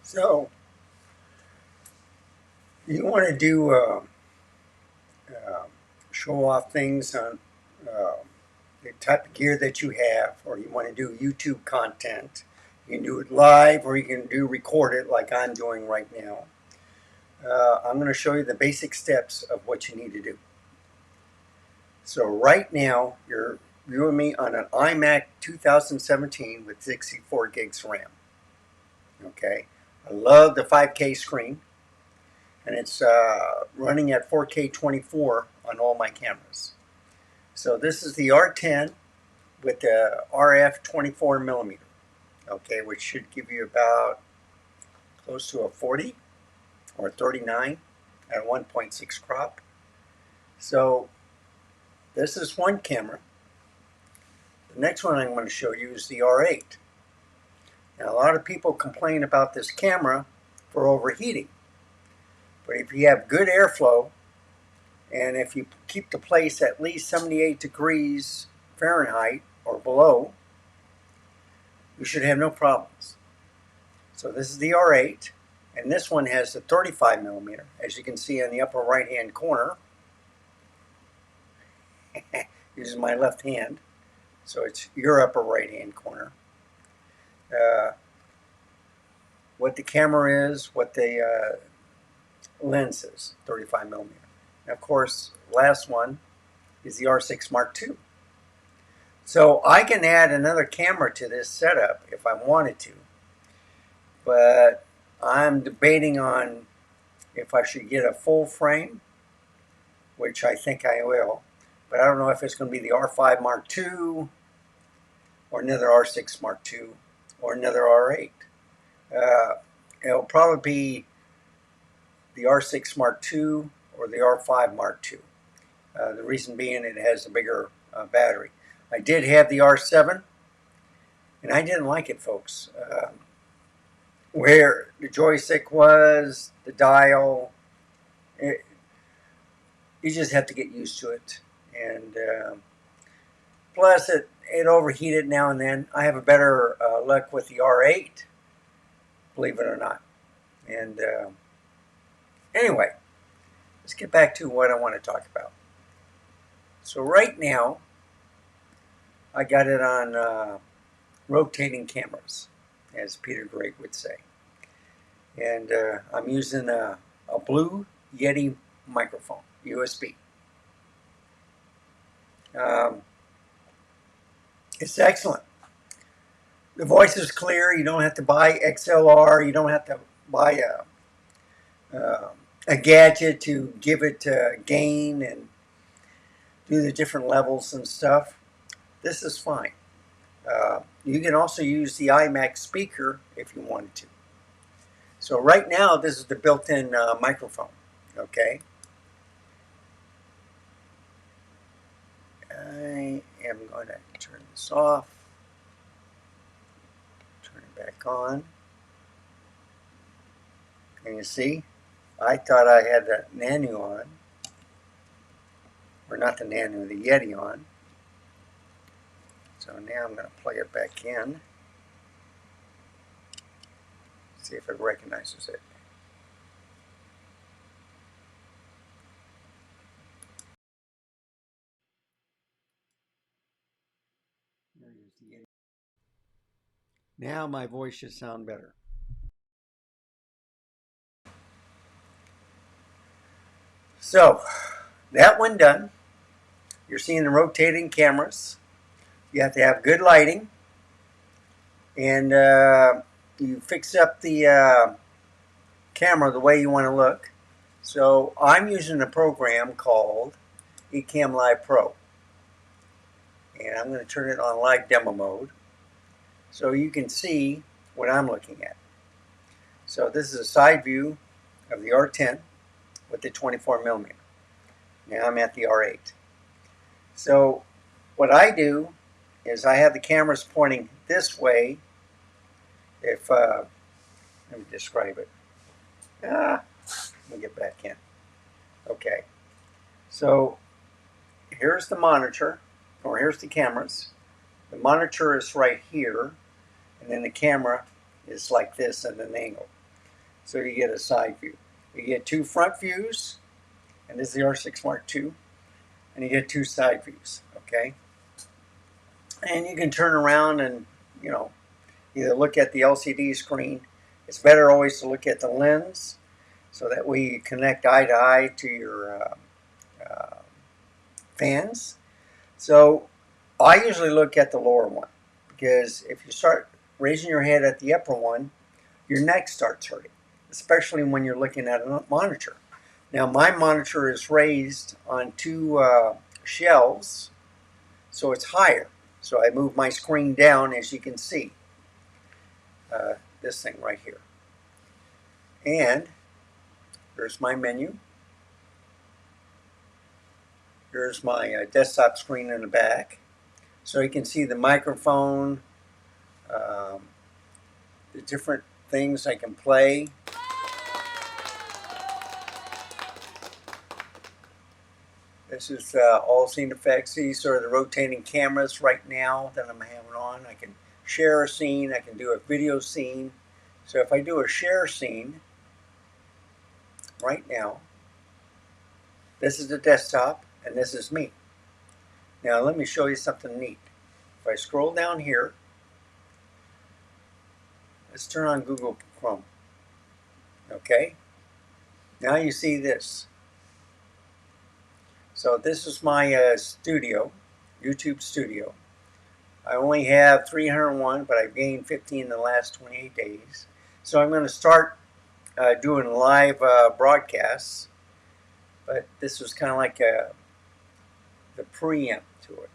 So you want to do uh, show off things on uh, the type of gear that you have, or you want to do YouTube content. You can do it live, or you can do record it like I'm doing right now. I'm going to show you the basic steps of what you need to do. So right now, you're viewing me on an iMac 2017 with 64 gigs RAM. Okay, I love the 5K screen, and it's running at 4K 24 on all my cameras. So this is the R10 with the RF 24 millimeter, okay, which should give you about close to a 40 or 39 at 1.6 crop. So this is one camera. The next one I'm going to show you is the R8. Now, a lot of people complain about this camera for overheating, but if you have good airflow and if you keep the place at least 78 degrees Fahrenheit or below, you should have no problems. So this is the R8, and this one has the 35 millimeter, as you can see in the upper right hand corner. Using my left hand, so it's your upper right hand corner. What the camera is, what the lens is, 35 millimeter. And of course, last one is the R6 Mark II. So I can add another camera to this setup if I wanted to, but I'm debating on if I should get a full frame, which I think I will, but I don't know if it's going to be the R5 Mark II or another R6 Mark II or another R8. It'll probably be the R6 Mark II or the R5 Mark II. The reason being it has a bigger battery. I did have the R7, and I didn't like it, folks. Where the joystick was, the dial, you just have to get used to it. And plus, it overheated now and then. I have a better luck with the R8, believe it or not. And anyway, let's get back to what I want to talk about. So right now, I got it on rotating cameras, as Peter Gregg would say. And I'm using a Blue Yeti microphone, USB. It's excellent. The voice is clear. You don't have to buy XLR. You don't have to buy a gadget to give it gain and do the different levels and stuff. This is fine. You can also use the iMac speaker if you wanted to. So right now, this is the built-in microphone, okay? I am going to turn this off, turn it back on. And you see, I thought I had the Nano on, or not the Nano, the Yeti on. So now I'm going to play it back in. See if it recognizes it. Now my voice should sound better. So, that one done. You're seeing the rotating cameras. You have to have good lighting. And you fix up the camera the way you want to look. So I'm using a program called Ecamm Live Pro. And I'm going to turn it on live demo mode so you can see what I'm looking at. So this is a side view of the R10 with the 24 millimeter. Now I'm at the R8. So what I do is I have the cameras pointing this way. If let me describe it. Let me get back in. Okay. So here's the monitor, or here's the cameras. The monitor is right here, and then the camera is like this at an angle. So you get a side view. You get two front views, and this is the R6 Mark II, and you get two side views, okay? And you can turn around and, you know, either look at the LCD screen. It's better always to look at the lens, so that way you connect eye to eye to your fans. So I usually look at the lower one, because if you start raising your head at the upper one, your neck starts hurting, especially when you're looking at a monitor. Now my monitor is raised on two shelves, so it's higher. So I move my screen down, as you can see, this thing right here. And there's my menu. Here's my desktop screen in the back. So you can see the microphone, the different things I can play. This is all scene effects. These are the rotating cameras right now that I'm having on. I can share a scene. I can do a video scene. So if I do a share scene right now, this is the desktop and this is me. Now let me show you something neat. If I scroll down here, let's turn on Google Chrome. Okay, now you see this. So this is my studio, YouTube studio. I only have 301, but I've gained 50 in the last 28 days. So I'm going to start doing live broadcasts, but this was kind of like the preempt to it.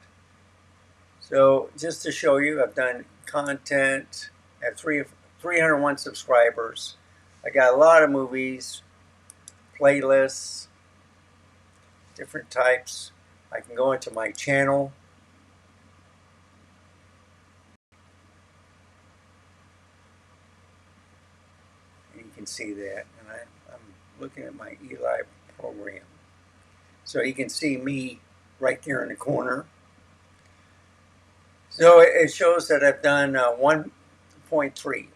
So just to show you, I've done content. I have 301 subscribers. I got a lot of movies, playlists, different types. I can go into my channel. And you can see that. And I'm looking at my Eli program. So you can see me right there in the corner. So it shows that I've done 1.3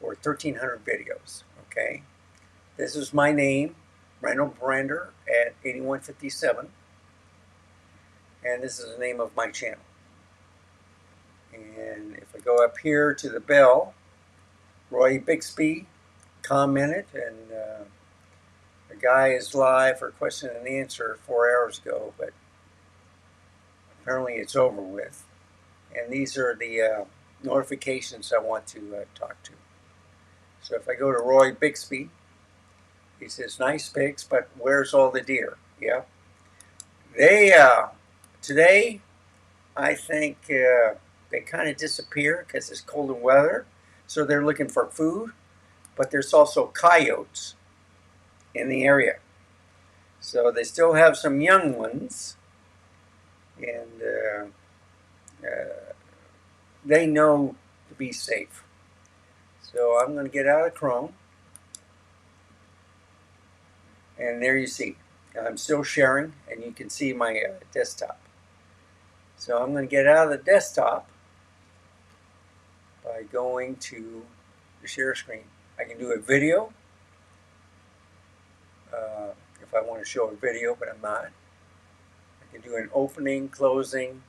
or 1,300 videos. Okay. This is my name, Randall Brander at 8157. And this is the name of my channel. And if I go up here to the bell, Roy Bixby commented, and the guy is live for question and answer 4 hours ago, but apparently it's over with. And these are the notifications I want to talk to. So if I go to Roy Bixby, he says, "Nice pics, but where's all the deer?" Yeah. They, today, I think they kind of disappear because it's colder weather. So they're looking for food, but there's also coyotes in the area. So they still have some young ones, and they know to be safe. So I'm going to get out of Chrome. And there you see, I'm still sharing, and you can see my desktop. So I'm going to get out of the desktop by going to the share screen. I can do a video if I want to show a video, but I'm not. I can do an opening, closing,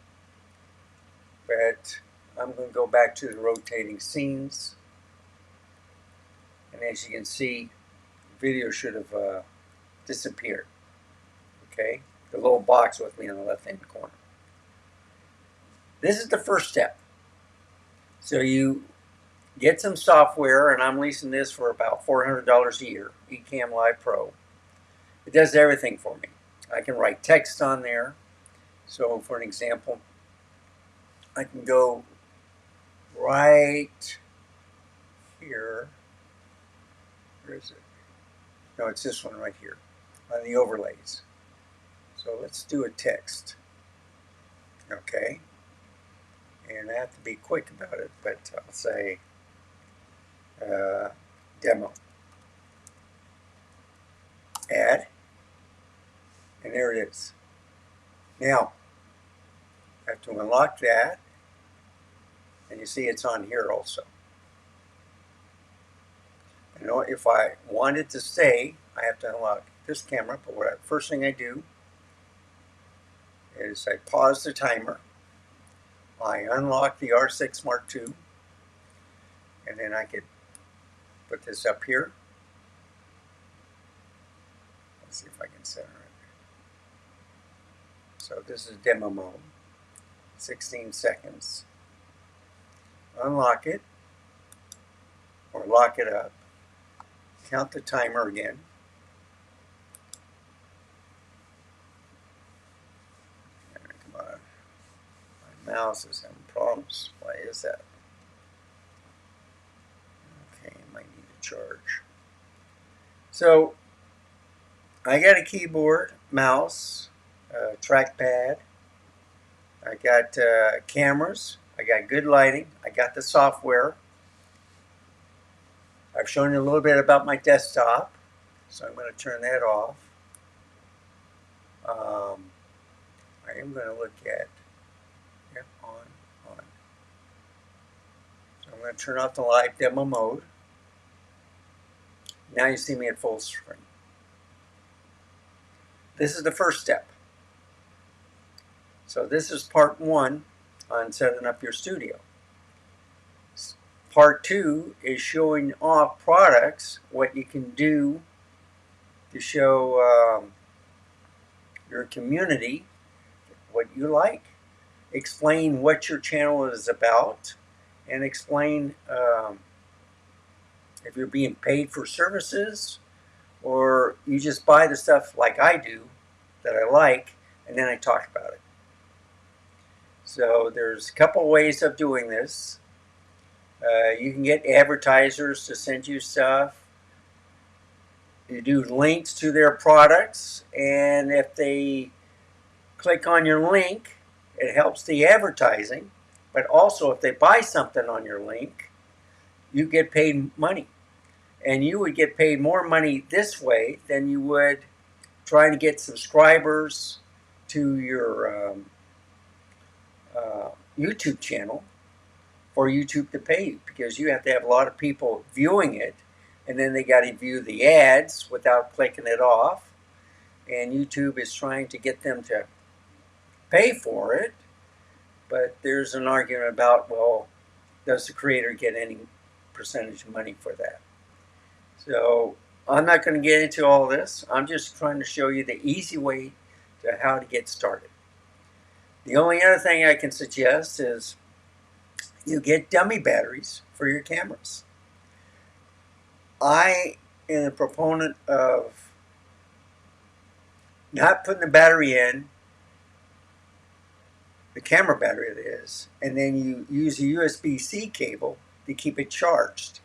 but I'm going to go back to the rotating scenes. And as you can see, the video should have disappeared. Okay, the little box with me on the left-hand corner. This is the first step. So you get some software, and I'm leasing this for about $400 a year, Ecamm Live Pro. It does everything for me. I can write text on there. So for an example, I can go right here. Where is it? No, it's this one right here on the overlays. So let's do a text. Okay. And I have to be quick about it, but I'll say demo. Add. And there it is. Now, I have to unlock that. And you see it's on here also. You know, if I want it to stay, I have to unlock this camera. But first thing I do is I pause the timer. I unlock the R6 Mark II, and then I could put this up here. Let's see if I can center it. So this is demo mode, 16 seconds. Unlock it, or lock it up. Count the timer again. Come on. My mouse is having problems. Why is that? Okay, might need to charge. So I got a keyboard, mouse, trackpad. I got cameras. I got good lighting. I got the software. I've shown you a little bit about my desktop, so I'm going to turn that off. I am going to look at, yeah, on. So I'm going to turn off the live demo mode. Now you see me at full screen. This is the first step. So this is part 1 on setting up your studio. Part 2 is showing off products, what you can do to show your community what you like. Explain what your channel is about, and explain if you're being paid for services or you just buy the stuff like I do that I like, and then I talk about it. So there's a couple ways of doing this. You can get advertisers to send you stuff. You do links to their products, and if they click on your link, it helps the advertising. But also, if they buy something on your link, you get paid money. And you would get paid more money this way than you would trying to get subscribers to your YouTube channel for YouTube to pay you, because you have to have a lot of people viewing it, and then they got to view the ads without clicking it off, and YouTube is trying to get them to pay for it. But there's an argument about, well, does the creator get any percentage of money for that? So I'm not going to get into all this. I'm just trying to show you the easy way to how to get started. The only other thing I can suggest is you get dummy batteries for your cameras. I am a proponent of not putting the battery in, the camera battery that is, and then you use a USB-C cable to keep it charged.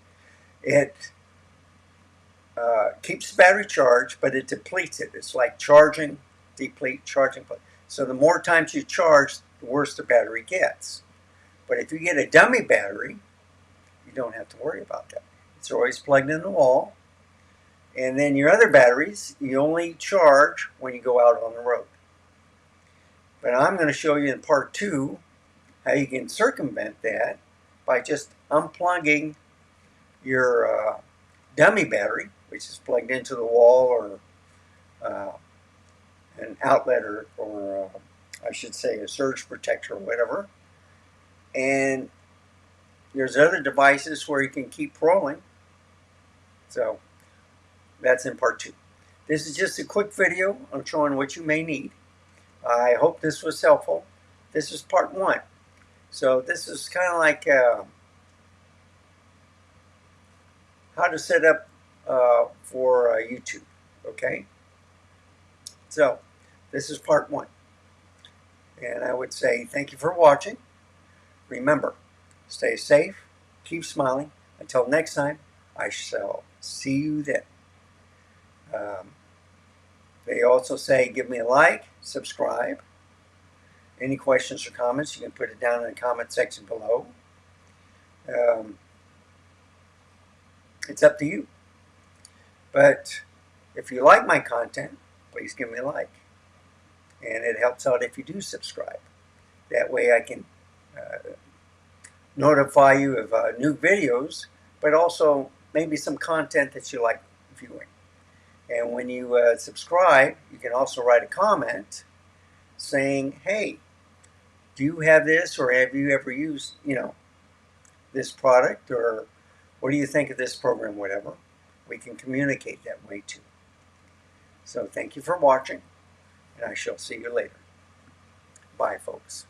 It keeps the battery charged, but it depletes it. It's like charging, deplete, charging. So the more times you charge, the worse the battery gets. But if you get a dummy battery, you don't have to worry about that. It's always plugged in the wall. And then your other batteries, you only charge when you go out on the road. But I'm going to show you in part 2 how you can circumvent that by just unplugging your dummy battery, which is plugged into the wall, or an outlet, or I should say a surge protector or whatever. And there's other devices where you can keep rolling. So that's in part 2. This is just a quick video on showing what you may need. I hope this was helpful. This is part 1. So this is kind of like how to set up for YouTube, okay? So this is part 1. And I would say thank you for watching. Remember, stay safe, keep smiling. Until next time, I shall see you then. They also say give me a like, subscribe. Any questions or comments, you can put it down in the comment section below. It's up to you. But if you like my content, please give me a like. And it helps out if you do subscribe. That way I can notify you of new videos, but also maybe some content that you like viewing. And when you subscribe, you can also write a comment saying, hey, do you have this, or have you ever used, this product, or what do you think of this program, whatever. We can communicate that way too. So thank you for watching, and I shall see you later. Bye, folks.